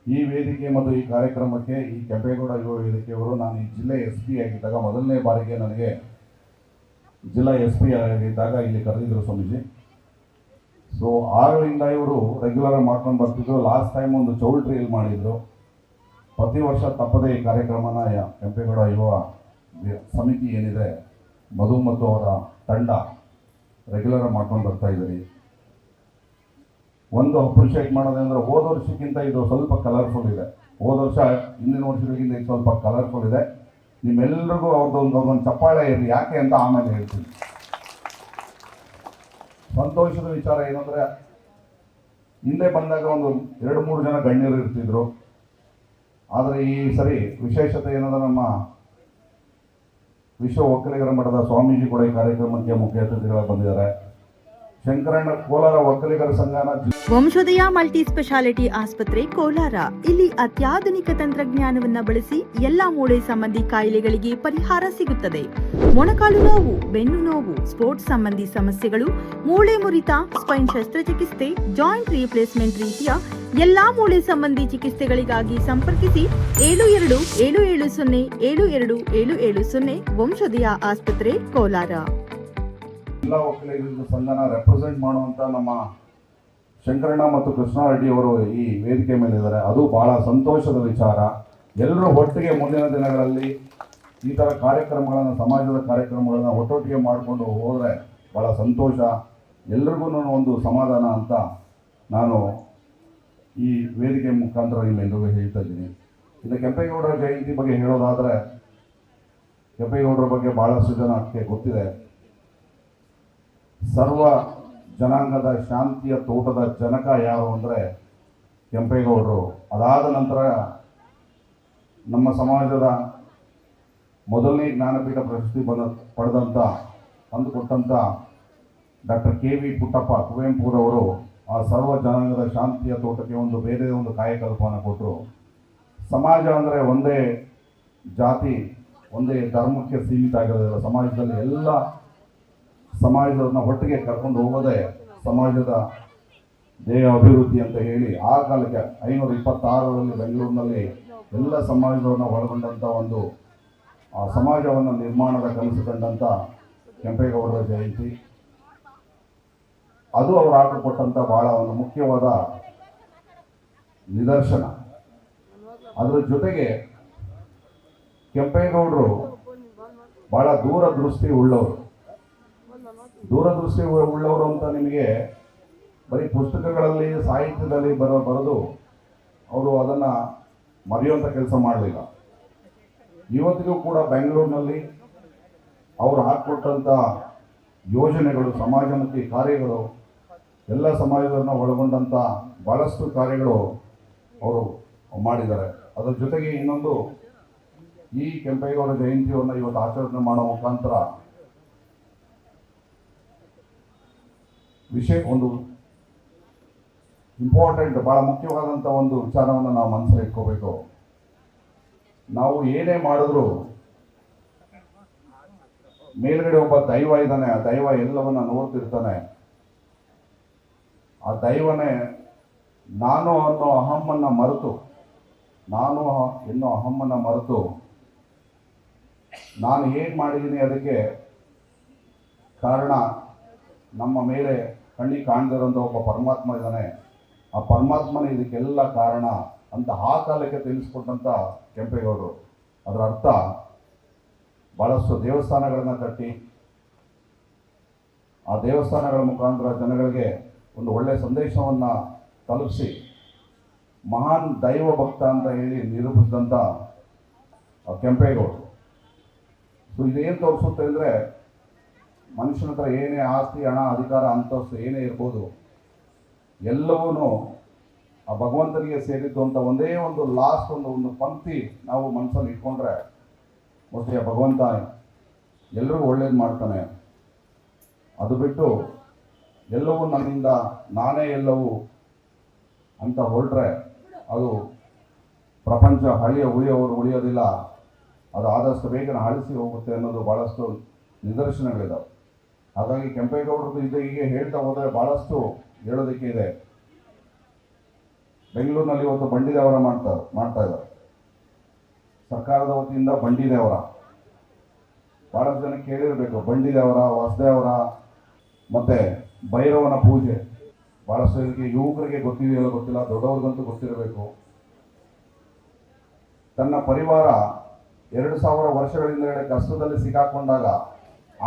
ಈ ವೇದಿಕೆ ಮತ್ತು ಈ ಕಾರ್ಯಕ್ರಮಕ್ಕೆ ಈ ಕೆಂಪೇಗೌಡ ಯುವ ವೇದಿಕೆಯವರು ನಾನು ಈ ಜಿಲ್ಲೆ SP ಆಗಿದ್ದಾಗ ಮೊದಲನೇ ಬಾರಿಗೆ ನನಗೆ ಜಿಲ್ಲಾ SP ಆಗಿದ್ದಾಗ ಇಲ್ಲಿ ಕರೆದಿದ್ದರು ಸ್ವಾಮೀಜಿ. ಸೊ ಆಗಲಿಂದ ಇವರು ರೆಗ್ಯುಲರ್ ಮಾಡ್ಕೊಂಡು ಬರ್ತಿದ್ರು. ಲಾಸ್ಟ್ ಟೈಮ್ ಒಂದು ಚೌಲ್ಟ್ರಿಯಲ್ಲಿ ಮಾಡಿದರು. ಪ್ರತಿ ವರ್ಷ ತಪ್ಪದೇ ಈ ಕಾರ್ಯಕ್ರಮನ ಕೆಂಪೇಗೌಡ ಯುವ ಸಮಿತಿ ಏನಿದೆ ಮಧು ಮತ್ತು ಅವರ ತಂಡ ರೆಗ್ಯುಲರ್ ಮಾಡ್ಕೊಂಡು ಬರ್ತಾ ಇದ್ದೀರಿ. ಒಂದು ಅಪ್ರಿಷಿಯೇಟ್ ಮಾಡೋದಂದ್ರೆ ಹೋದ ವರ್ಷಕ್ಕಿಂತ ಇದು ಸ್ವಲ್ಪ ಕಲರ್ಫುಲ್ ಇದೆ. ಹೋದ ವರ್ಷ ಹಿಂದಿನ ವರ್ಷಗಳಿಗಿಂತ ಇದು ಸ್ವಲ್ಪ ಕಲರ್ಫುಲ್ ಇದೆ. ನಿಮ್ಮೆಲ್ಲರಿಗೂ ಅವ್ರದ್ದೊಂದು ಚಪ್ಪಾಳೆ ಇರಲಿ. ಯಾಕೆ ಅಂತ ಆಮೇಲೆ ಹೇಳ್ತೀನಿ. ಸಂತೋಷದ ವಿಚಾರ ಏನಂದರೆ ಹಿಂದೆ ಬಂದಾಗ ಒಂದು 2-3 ಜನ ಗಣ್ಯರು ಇರ್ತಿದ್ರು. ಆದರೆ ಈ ಸರಿ ವಿಶೇಷತೆ ಏನಂದ್ರೆ ನಮ್ಮ ವಿಶ್ವ ಒಕ್ಕಲಿಗರ ಮಠದ ಸ್ವಾಮೀಜಿ ಕೂಡ ಈ ಕಾರ್ಯಕ್ರಮಕ್ಕೆ ಮುಖ್ಯ ಅತಿಥಿಗಳಾಗಿ ಬಂದಿದ್ದಾರೆ. ಶಂಕರಣ್ಣ ಕೋಲಾರ ಒಕ್ಕಲಿಗರ ಸಂಘನ ವಂಶೋದಯ ಮಲ್ಟಿ ಸ್ಪೆಷಾಲಿಟಿ ಆಸ್ಪತ್ರೆ ಕೋಲಾರ. ಇಲ್ಲಿ ಅತ್ಯಾಧುನಿಕ ತಂತ್ರಜ್ಞಾನವನ್ನ ಬಳಸಿ ಎಲ್ಲಾ ಮೂಳೆ ಸಂಬಂಧಿ ಕಾಯಿಲೆಗಳಿಗೆ ಪರಿಹಾರ ಸಿಗುತ್ತದೆ. ಮೊಣಕಾಲು ನೋವು, ಬೆನ್ನು ನೋವು, ಸ್ಪೋರ್ಟ್ಸ್ ಸಂಬಂಧಿ ಸಮಸ್ಯೆಗಳು, ಮೂಳೆ ಮುರಿತ, ಸ್ಪೈನ್ ಶಸ್ತ್ರಚಿಕಿತ್ಸೆ, ಜಾಯಿಂಟ್ ರೀಪ್ಲೇಸ್ಮೆಂಟ್ ರೀತಿಯ ಎಲ್ಲಾ ಮೂಳೆ ಸಂಬಂಧಿ ಚಿಕಿತ್ಸೆಗಳಿಗಾಗಿ ಸಂಪರ್ಕಿಸಿ 7270727770 ವಂಶೋದಯ ಆಸ್ಪತ್ರೆ ಕೋಲಾರ. ಜಿಲ್ಲಾ ಒಕ್ಕಲಿಗರ ಸಂಘನ ರೆಪ್ರೆಸೆಂಟ್ ಮಾಡುವಂಥ ನಮ್ಮ ಶಂಕರಣ್ಣ ಮತ್ತು ಕೃಷ್ಣಾರೆಡ್ಡಿ ಅವರು ಈ ವೇದಿಕೆ ಮೇಲೆ ಇದ್ದಾರೆ. ಅದು ಬಹಳ ಸಂತೋಷದ ವಿಚಾರ. ಎಲ್ಲರೂ ಒಟ್ಟಿಗೆ ಮುಂದಿನ ದಿನಗಳಲ್ಲಿ ಈ ಥರ ಕಾರ್ಯಕ್ರಮಗಳನ್ನು, ಸಮಾಜದ ಕಾರ್ಯಕ್ರಮಗಳನ್ನು ಒಟ್ಟೊಟ್ಟಿಗೆ ಮಾಡಿಕೊಂಡು ಹೋದರೆ ಭಾಳ ಸಂತೋಷ, ಎಲ್ರಿಗೂ ಒಂದು ಸಮಾಧಾನ ಅಂತ ನಾನು ಈ ವೇದಿಕೆ ಮುಖಾಂತರ ನಿಮ್ಮೆಲ್ಲರಿಗೂ ಹೇಳ್ತಾ ಇದ್ದೀನಿ. ಇನ್ನು ಕೆಂಪೇಗೌಡರ ಜಯಂತಿ ಬಗ್ಗೆ ಹೇಳೋದಾದರೆ, ಕೆಂಪೇಗೌಡರ ಬಗ್ಗೆ ಭಾಳಷ್ಟು ಜನಕ್ಕೆ ಗೊತ್ತಿದೆ. ಸರ್ವ ಜನಾಂಗದ ಶಾಂತಿಯ ತೋಟದ ಜನಕ ಯಾರು ಅಂದರೆ ಕೆಂಪೇಗೌಡರು. ಅದಾದ ನಂತರ ನಮ್ಮ ಸಮಾಜದ ಮೊದಲನೇ ಜ್ಞಾನಪೀಠ ಪ್ರಶಸ್ತಿ ತಂದುಕೊಟ್ಟಂಥ ಡಾಕ್ಟರ್ KV ಪುಟ್ಟಪ್ಪ ಕುವೆಂಪುರವರು ಆ ಸರ್ವ ಜನಾಂಗದ ಶಾಂತಿಯ ತೋಟಕ್ಕೆ ಒಂದು ಬೇರೆ ಒಂದು ಕಾಯಕಲ್ಪನ ಕೊಟ್ಟರು. ಸಮಾಜ ಅಂದರೆ ಒಂದೇ ಜಾತಿ, ಒಂದೇ ಧರ್ಮಕ್ಕೆ ಸೀಮಿತ ಆಗಿರೋದಿಲ್ಲ. ಸಮಾಜದಲ್ಲಿ ಎಲ್ಲ ಸಮಾಜದವ್ರನ್ನ ಒಟ್ಟಿಗೆ ಕರ್ಕೊಂಡು ಹೋಗೋದೇ ಸಮಾಜದ ದೇಹ ಅಭಿವೃದ್ಧಿ ಅಂತ ಹೇಳಿ ಆ ಕಾಲಕ್ಕೆ 526ರಲ್ಲಿ ಬೆಂಗಳೂರಿನಲ್ಲಿ ಎಲ್ಲ ಸಮಾಜದವ್ರನ್ನ ಒಳಗೊಂಡಂಥ ಒಂದು ಸಮಾಜವನ್ನು ನಿರ್ಮಾಣದ ಕನಸು ಕಂಡಂಥ ಕೆಂಪೇಗೌಡರ ಜಯಂತಿ. ಅದು ಅವರು ಹಾಕಿಕೊಟ್ಟಂಥ ಭಾಳ ಒಂದು ಮುಖ್ಯವಾದ ನಿದರ್ಶನ. ಅದರ ಜೊತೆಗೆ ಕೆಂಪೇಗೌಡರು ಭಾಳ ದೂರದೃಷ್ಟಿ ಉಳ್ಳವರು ಅಂತ ನಿಮಗೆ ಬರೀ ಪುಸ್ತಕಗಳಲ್ಲಿ, ಸಾಹಿತ್ಯದಲ್ಲಿ ಬರೆದು ಅವರು ಅದನ್ನು ಮರೆಯುವಂಥ ಕೆಲಸ ಮಾಡಲಿಲ್ಲ. ಇವತ್ತಿಗೂ ಕೂಡ ಬೆಂಗಳೂರಿನಲ್ಲಿ ಅವರು ಹಾಕಿಕೊಟ್ಟಂಥ ಯೋಜನೆಗಳು, ಸಮಾಜಮುಖಿ ಕಾರ್ಯಗಳು, ಎಲ್ಲ ಸಮಾಜವನ್ನು ಒಳಗೊಂಡಂಥ ಭಾಳಷ್ಟು ಕಾರ್ಯಗಳು ಅವರು ಮಾಡಿದ್ದಾರೆ. ಅದರ ಜೊತೆಗೆ ಇನ್ನೊಂದು, ಈ ಕೆಂಪೇಗೌಡ ಜಯಂತಿಯನ್ನು ಇವತ್ತು ಆಚರಣೆ ಮಾಡೋ ಮುಖಾಂತರ ಒಂದು ಇಂಪಾರ್ಟೆಂಟ್, ಭಾಳ ಮುಖ್ಯವಾದಂಥ ಒಂದು ವಿಚಾರವನ್ನು ನಾವು ಮನಸ್ಸಲ್ಲಿ ಇಟ್ಕೋಬೇಕು. ನಾವು ಏನೇ ಮಾಡಿದ್ರು ಮೇಲ್ಗಡೆ ಒಬ್ಬ ದೈವ ಇದ್ದಾನೆ. ಆ ದೈವ ಎಲ್ಲವನ್ನ ನೋಡ್ತಿರ್ತಾನೆ. ಆ ದೈವನೇ ನಾನು ಅನ್ನೋ ಅಹಮ್ಮನ್ನು ಮರೆತು ನಾನು ಎನ್ನೋ ಅಹಮ್ಮನ ಮರೆತು ನಾನು ಏನು ಮಾಡಿದ್ದೀನಿ ಅದಕ್ಕೆ ಕಾರಣ ನಮ್ಮ ಮೇಲೆ ಕಣ್ಣಿಗೆ ಕಾಣದಿರೋಂಥ ಒಬ್ಬ ಪರಮಾತ್ಮ ಇದ್ದಾನೆ, ಆ ಪರಮಾತ್ಮನೇ ಇದಕ್ಕೆಲ್ಲ ಕಾರಣ ಅಂತ ಆ ಕಾಲಕ್ಕೆ ತಿಳಿಸ್ಕೊಟ್ಟಂಥ ಕೆಂಪೇಗೌಡರು. ಅದರ ಅರ್ಥ ಭಾಳಷ್ಟು ದೇವಸ್ಥಾನಗಳನ್ನು ಕಟ್ಟಿ ಆ ದೇವಸ್ಥಾನಗಳ ಮುಖಾಂತರ ಜನಗಳಿಗೆ ಒಂದು ಒಳ್ಳೆಯ ಸಂದೇಶವನ್ನು ತಲುಪಿಸಿ ಮಹಾನ್ ದೈವ ಭಕ್ತ ಅಂತ ಹೇಳಿ ನಿರೂಪಿಸಿದಂಥ ಕೆಂಪೇಗೌಡರು. ಸೊ ಇದೇನು ತೋರಿಸುತ್ತೆ ಅಂದರೆ ಮನುಷ್ಯನ ಹತ್ರ ಏನೇ ಆಸ್ತಿ, ಹಣ, ಅಧಿಕಾರ, ಅಂತಸ್ತು ಏನೇ ಇರ್ಬೋದು, ಎಲ್ಲವೂ ಆ ಭಗವಂತನಿಗೆ ಸೇರಿದ್ದು ಅಂತ ಒಂದೇ ಒಂದು ಲಾಸ್ಟ್ ಒಂದು ಪಂಕ್ತಿ ನಾವು ಮನಸ್ಸಲ್ಲಿ ಇಟ್ಕೊಂಡ್ರೆ ಮೋಸ್ಟ್ಲಿ ಆ ಭಗವಂತ ಎಲ್ರಿಗೂ ಒಳ್ಳೇದು ಮಾಡ್ತಾನೆ. ಅದು ಬಿಟ್ಟು ಎಲ್ಲವೂ ನನ್ನಿಂದ ನಾನೇ ಎಲ್ಲವೂ ಅಂತ ಹೊರಟ್ರೆ ಅದು ಪ್ರಪಂಚ ಉಳಿಯೋದಿಲ್ಲ, ಅದು ಆದಷ್ಟು ಬೇಗನೆ ಅಳಿಸಿ ಹೋಗುತ್ತೆ ಅನ್ನೋದು ಭಾಳಷ್ಟು ನಿದರ್ಶನಗಳಿದ್ದಾವೆ. ಹಾಗಾಗಿ ಕೆಂಪೇಗೌಡರದ್ದು ಇದು ಹೀಗೆ ಹೇಳ್ತಾ ಹೋದರೆ ಭಾಳಷ್ಟು ಹೇಳೋದಕ್ಕೆ ಇದೆ. ಬೆಂಗಳೂರಿನಲ್ಲಿ ಇವತ್ತು ಬಂಡಿ ದೇವರ ಮಾಡ್ತಾ ಇದ್ದಾರೆ. ಸರ್ಕಾರದ ವತಿಯಿಂದ ಬಂಡಿ ದೇವರ ಭಾಳಷ್ಟು ಜನ ಕೇಳಿರಬೇಕು. ಬಂಡಿ ದೇವರ, ಹೊಸದೇವರ ಮತ್ತು ಭೈರವನ ಪೂಜೆ ಭಾಳಷ್ಟು ಇದಕ್ಕೆ ಯುವಕರಿಗೆ ಗೊತ್ತಿದೆಯಲ್ಲ ಗೊತ್ತಿಲ್ಲ, ದೊಡ್ಡವ್ರಿಗಂತೂ ಗೊತ್ತಿರಬೇಕು. ತನ್ನ ಪರಿವಾರ 2000 ವರ್ಷಗಳಿಂದ ಕಷ್ಟದಲ್ಲಿ ಸಿಕ್ಕಾಕೊಂಡಾಗ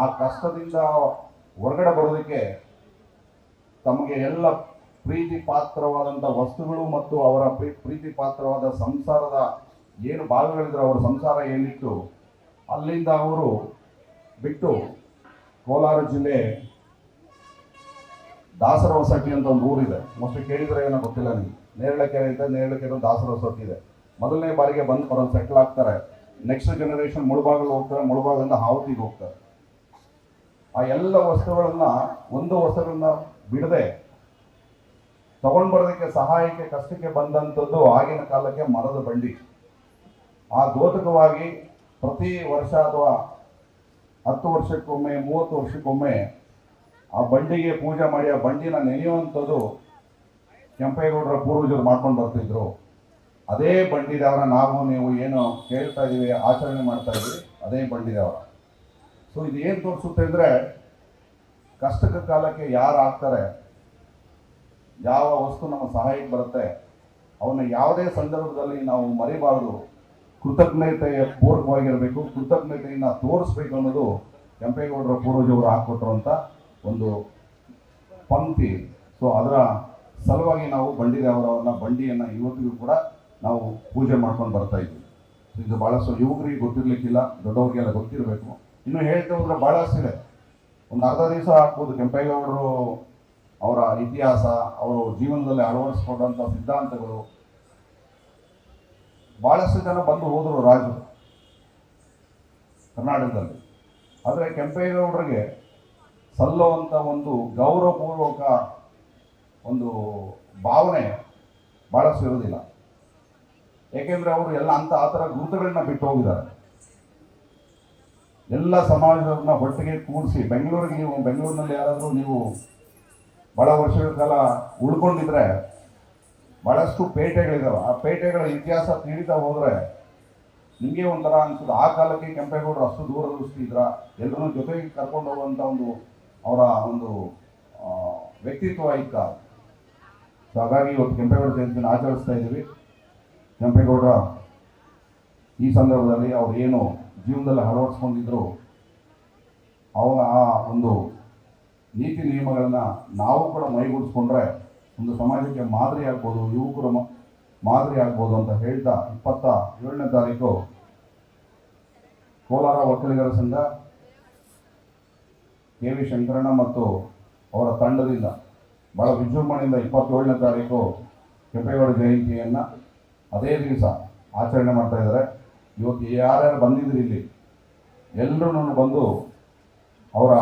ಆ ಕಷ್ಟದಿಂದ ಹೊರಗಡೆ ಬರೋದಕ್ಕೆ ತಮಗೆ ಎಲ್ಲ ಪ್ರೀತಿ ಪಾತ್ರವಾದಂಥ ವಸ್ತುಗಳು ಮತ್ತು ಅವರ ಪ್ರೀತಿ ಪಾತ್ರವಾದ ಸಂಸಾರದ ಏನು ಭಾಗಗಳಿದ್ರೆ ಅವರ ಸಂಸಾರ ಏನಿತ್ತು ಅಲ್ಲಿಂದ ಅವರು ಬಿಟ್ಟು ಕೋಲಾರ ಜಿಲ್ಲೆ ದಾಸರ ಹೊಸಟ್ಟಿ ಅಂತ ಒಂದು ಊರಿದೆ, ಮೋಸ್ಟ್ಲಿ ಕೇಳಿದ್ರೆ ಏನೋ ಗೊತ್ತಿಲ್ಲ ನಿಮಗೆ. ನೇರಳೆಕೆರೆ ಇದೆ, ನೇರಳೆಕೆರೆ ದಾಸರ ಹೊಸಟ್ಟಿ ಇದೆ. ಮೊದಲನೇ ಬಾರಿಗೆ ಬಂದು ಅವರನ್ನು ಸೆಟ್ಲ್ ಆಗ್ತಾರೆ. ನೆಕ್ಸ್ಟ್ ಜನರೇಷನ್ ಮುಳುಬಾಗಲು ಹೋಗ್ತಾರೆ, ಮುಳುಬಾಗಲಿಂದ ಹಾವತಿಗೆ ಹೋಗ್ತಾರೆ. ಆ ಎಲ್ಲ ವಸ್ತುಗಳನ್ನ ಒಂದು ವಸ್ತುಗಳನ್ನ ಬಿಡದೆ ತಗೊಂಡು ಬರೋದಕ್ಕೆ ಸಹಾಯಕ್ಕೆ ಕಷ್ಟಕ್ಕೆ ಬಂದಂಥದ್ದು ಆಗಿನ ಕಾಲಕ್ಕೆ ಮರದ ಬಂಡಿ. ಆ ದ್ಯೋತಕವಾಗಿ ಪ್ರತಿ ವರ್ಷ ಅಥವಾ 10 ವರ್ಷಕ್ಕೊಮ್ಮೆ 30 ವರ್ಷಕ್ಕೊಮ್ಮೆ ಆ ಬಂಡಿಗೆ ಪೂಜೆ ಮಾಡಿ ಆ ಬಂಡಿನ ನೆನೆಯುವಂಥದ್ದು ಕೆಂಪೇಗೌಡರ ಪೂರ್ವಜರು ಮಾಡ್ಕೊಂಡು ಬರ್ತಿದ್ರು. ಅದೇ ಬಂಡಿ ದೇವರ ನಾವು ನೀವು ಏನು ಕೇಳ್ತಾ ಇದ್ದೀವಿ, ಆಚರಣೆ ಮಾಡ್ತಾ ಇದ್ದೀವಿ, ಅದೇ ಬಂಡಿ ದೇವರ. ಸೊ ಇದು ಏನು ತೋರಿಸುತ್ತೆ ಅಂದರೆ ಕಷ್ಟದ ಕಾಲಕ್ಕೆ ಯಾರು ಆಗ್ತಾರೆ, ಯಾವ ವಸ್ತು ನಮ್ಮ ಸಹಾಯಕ್ಕೆ ಬರುತ್ತೆ, ಅವನ್ನ ಯಾವುದೇ ಸಂದರ್ಭದಲ್ಲಿ ನಾವು ಮರಿಬಾರದು. ಕೃತಜ್ಞತೆಯ ಪೂರ್ವಕವಾಗಿರಬೇಕು, ಕೃತಜ್ಞತೆಯನ್ನು ತೋರಿಸ್ಬೇಕು ಅನ್ನೋದು ಕೆಂಪೇಗೌಡರ ಪೂರ್ವಜರು ಹಾಕ್ಕೊಟ್ರುವಂಥ ಒಂದು ಪಂಕ್ತಿ. ಸೊ ಅದರ ಸಲುವಾಗಿ ನಾವು ಬಂಡಿ ದೇವರವನ್ನ ಬಂಡಿಯನ್ನು ಇವತ್ತಿಗೂ ಕೂಡ ನಾವು ಪೂಜೆ ಮಾಡ್ಕೊಂಡು ಬರ್ತಾ ಇದ್ವಿ. ಇದು ಭಾಳಷ್ಟು ಯುವಕರಿಗೆ ಗೊತ್ತಿರಲಿಕ್ಕಿಲ್ಲ, ದೊಡ್ಡವ್ರಿಗೆಲ್ಲ ಗೊತ್ತಿರಬೇಕು. ಇನ್ನು ಹೇಳ್ತಾ ಹೋದ್ರೆ ಭಾಳಷ್ಟಿದೆ. ಒಂದು ಅರ್ಧ ದಿವಸ ಆಗ್ಬೋದು ಕೆಂಪೇಗೌಡರು ಅವರ ಇತಿಹಾಸ, ಅವರು ಜೀವನದಲ್ಲಿ ಅಳವಡಿಸ್ಕೊಂಡಂಥ ಸಿದ್ಧಾಂತಗಳು. ಭಾಳಷ್ಟು ಜನ ಬಂದು ಹೋದರು ರಾಜರು ಕರ್ನಾಟಕದಲ್ಲಿ. ಆದರೆ ಕೆಂಪೇಗೌಡರಿಗೆ ಸಲ್ಲುವಂಥ ಒಂದು ಗೌರವಪೂರ್ವಕ ಒಂದು ಭಾವನೆ ಭಾಳಷ್ಟು ಇರೋದಿಲ್ಲ. ಏಕೆಂದರೆ ಅವರು ಎಲ್ಲ ಆ ಥರ ಗುರುತುಗಳನ್ನ ಬಿಟ್ಟು ಹೋಗಿದ್ದಾರೆ. ಎಲ್ಲ ಸಮಾಜದವ್ರನ್ನ ಒಟ್ಟಿಗೆ ಕೂಡಿಸಿ ಬೆಂಗಳೂರಿನಲ್ಲಿ ಯಾರಾದರೂ ನೀವು ಭಾಳ ವರ್ಷಗಳ ಕಾಲ ಉಳ್ಕೊಂಡಿದ್ರೆ ಭಾಳಷ್ಟು ಪೇಟೆಗಳಿದ್ದಾವೆ. ಆ ಪೇಟೆಗಳ ಇತಿಹಾಸ ತಿಳಿತಾ ಹೋದರೆ ನಿಮಗೆ ಒಂಥರ ಅನಿಸೋದು, ಆ ಕಾಲಕ್ಕೆ ಕೆಂಪೇಗೌಡರು ಅಷ್ಟು ದೂರದೃಷ್ಟಿ ಇದ್ರ, ಎಲ್ಲರನ್ನೂ ಜೊತೆಗೆ ಕರ್ಕೊಂಡು ಹೋಗುವಂಥ ಅವರ ಒಂದು ವ್ಯಕ್ತಿತ್ವ ಇತ್ತ. ಸೊ ಹಾಗಾಗಿ ಇವತ್ತು ಕೆಂಪೇಗೌಡ ಜಯಂತಿಯನ್ನು ಆಚರಿಸ್ತಾ ಇದ್ದೀವಿ. ಕೆಂಪೇಗೌಡ ಈ ಸಂದರ್ಭದಲ್ಲಿ ಅವ್ರು ಏನು ಜೀವನದಲ್ಲಿ ಅಳವಡಿಸ್ಕೊಂಡಿದ್ರು ಆ ಒಂದು ನೀತಿ ನಿಯಮಗಳನ್ನು ನಾವು ಕೂಡ ಮೈಗೂಡಿಸ್ಕೊಂಡ್ರೆ ಒಂದು ಸಮಾಜಕ್ಕೆ ಮಾದರಿ ಆಗ್ಬೋದು, ಯುವಕರು ಮಾದರಿ ಆಗ್ಬೋದು ಅಂತ ಹೇಳ್ತಾ 27ನೇ ತಾರೀಕು ಕೋಲಾರ ಒಕ್ಕಲಿಗರ ಸಂಘ ಕೆ.ವಿ. ಶಂಕರಣ್ಣ ಮತ್ತು ಅವರ ತಂಡದಿಂದ ಭಾಳ ವಿಜೃಂಭಣೆಯಿಂದ 27ನೇ ತಾರೀಕು ಕೆಂಪೇಗೌಡ ಜಯಂತಿಯನ್ನು ಅದೇ ದಿವಸ ಆಚರಣೆ ಮಾಡ್ತಾ ಇದ್ದಾರೆ. ಇವತ್ತು ಯಾರ್ಯಾರು ಬಂದಿದ್ರು ಇಲ್ಲಿ ಎಲ್ಲರೂ ಬಂದು ಅವರ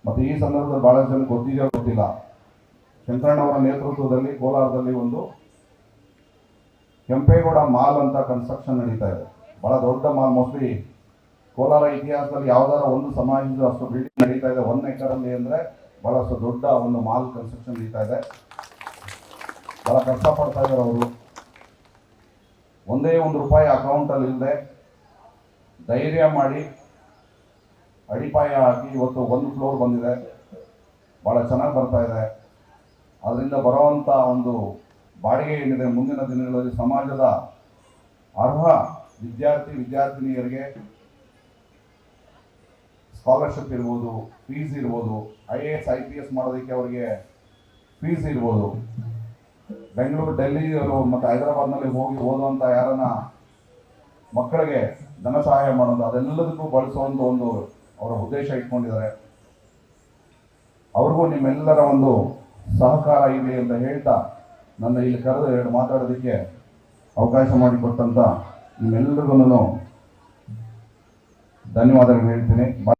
ಮತ್ತು ಈ ಸಂದರ್ಭದಲ್ಲಿ ಭಾಳಷ್ಟು ಜನ ಗೊತ್ತಿದೆಯೋ ಗೊತ್ತಿಲ್ಲ, ಶಂಕರಣ್ಣವರ ನೇತೃತ್ವದಲ್ಲಿ ಕೋಲಾರದಲ್ಲಿ ಒಂದು ಕೆಂಪೇಗೌಡ ಮಾಲ್ ಅಂತ ಕನ್ಸ್ಟ್ರಕ್ಷನ್ ನಡೀತಾ ಇದೆ. ಭಾಳ ದೊಡ್ಡ ಮಾಲ್. ಮೋಸ್ಟ್ಲಿ ಕೋಲಾರ ಇತಿಹಾಸದಲ್ಲಿ ಯಾವುದಾರ ಒಂದು ಸಮಾಜದ ಅಷ್ಟು ಬಿಲ್ಡಿಂಗ್ ನಡೀತಾ ಇದೆ 1 ಎಕರಲ್ಲಿ ಅಂದರೆ ಭಾಳಷ್ಟು ದೊಡ್ಡ ಒಂದು ಮಾಲ್ ಕನ್ಸ್ಟ್ರಕ್ಷನ್ ನಡೀತಾ ಇದೆ. ಭಾಳ ಕಷ್ಟಪಡ್ತಾ ಇದ್ದಾರೆ ಅವರು. ಒಂದೇ ಒಂದು ರೂಪಾಯಿ ಅಕೌಂಟಲ್ಲಿ ಇಲ್ಲದೆ ಧೈರ್ಯ ಮಾಡಿ ಅಡಿಪಾಯ ಹಾಕಿ ಇವತ್ತು ಒಂದು ಫ್ಲೋರ್ ಬಂದಿದೆ, ಭಾಳ ಚೆನ್ನಾಗಿ ಬರ್ತಾ ಇದೆ. ಅದರಿಂದ ಬರುವಂಥ ಒಂದು ಬಾಡಿಗೆ ಏನಿದೆ ಮುಂದಿನ ದಿನಗಳಲ್ಲಿ ಸಮಾಜದ ಅರ್ಹ ವಿದ್ಯಾರ್ಥಿನಿಯರಿಗೆ ಸ್ಕಾಲರ್ಶಿಪ್ ಇರ್ಬೋದು, ಫೀಸ್ ಇರ್ಬೋದು, IAS IPS ಮಾಡೋದಕ್ಕೆ ಅವರಿಗೆ ಫೀಸ್ ಇರ್ಬೋದು, ಬೆಂಗಳೂರು ಡೆಲ್ಲಿ ಮತ್ತು ಹೈದರಾಬಾದ್ನಲ್ಲಿ ಹೋಗಿ ಓದುವಂಥ ಯಾರನ್ನ ಮಕ್ಕಳಿಗೆ ಧನ ಸಹಾಯ ಮಾಡೋದು ಅದೆಲ್ಲದಕ್ಕೂ ಬಳಸುವಂಥ ಒಂದು ಅವರ ಉದ್ದೇಶ ಇಟ್ಕೊಂಡಿದ್ದಾರೆ. ಅವ್ರಿಗೂ ನಿಮ್ಮೆಲ್ಲರ ಒಂದು ಸಹಕಾರ ಇದೆ ಅಂತ ಹೇಳ್ತಾ ನನ್ನ ಇಲ್ಲಿ ಕರೆದು ಎರಡು ಮಾತಾಡೋದಕ್ಕೆ ಅವಕಾಶ ಮಾಡಿಕೊಟ್ಟಂತ ನಿಮ್ಮೆಲ್ಲರಿಗೂ ಧನ್ಯವಾದಗಳು ಹೇಳ್ತೀನಿ.